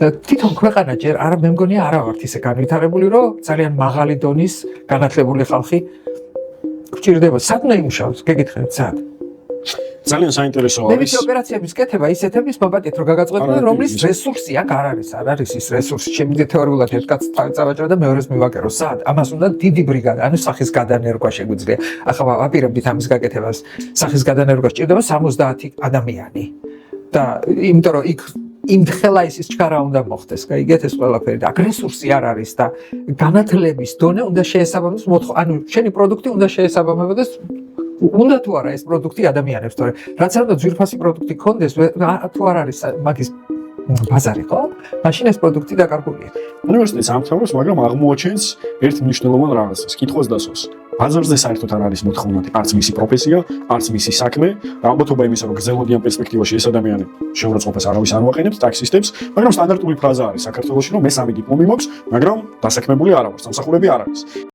თვითონ ქვეყანა ჯერ არა მე მგონია არა ვართ ისე განვითარებული, რომ ძალიან მაღალი დონის განათლებული ხალხი გვჭირდება. სად უნდა იმუშაოს? გეკითხეთ, სად? ძალიან საინტერესო მე არის. ვიცი ოპერაციების კეთება ისეთების მომატეთ რომ გაგაწყვეტენ რომლის რესურსი აქ არ არის ის რესურსი. შემიძლია თეორიულად ერთ კაცს წავაჭრა და მეორეს მივაკერო. სად? ამას უნდა დიდი ბრიგადა, ანუ სახის გადანერგვა შეგვიძლია. ახლა ვაპირებდით ამის გაკეთებას. სახის გადანერგვა სჭირდება 70 ადამიანი. და იმიტომ რომ იქ იმთხელა ის ჩქარა უნდა მოხდეს, გაიგეთ ეს ყველაფერი და აქ რესურსი არ არის და განათლების დონე უნდა შეესაბამოს ანუ შენი პროდუქტი უნდა შეესაბამებოდეს უნდა თუ არა ეს პროდუქტი ადამიანებს, თორე რაც არ უნდა ძვირფასი პროდუქტი ქონდეს, თუ არ არის მაგის ბაზარი, ხო? მაშინ ეს პროდუქტი დაკარგულია. უნივერსიტეტს ამთავრებს, მაგრამ აღმოაჩენს ერთ მნიშვნელოვან რაღაცას, კითხვას დასვას. ბაზარზე საერთოდ არ არის მოთხოვნადი, არც მისი პროფესია, არც მისი საქმე. ალბათობა იმისა, რომ გრძელვადიან პერსპექტივაში ეს ადამიანი შეურაცხყოფას არავის არ უაყენებს, ტაქსისტებს, მაგრამ სტანდარტული ფრაზა არის საქართველოში, რომ მე 3 დიპლომი მაქვს, მაგრამ დასაქმებული არ ვარ, სამსახურები არ არის.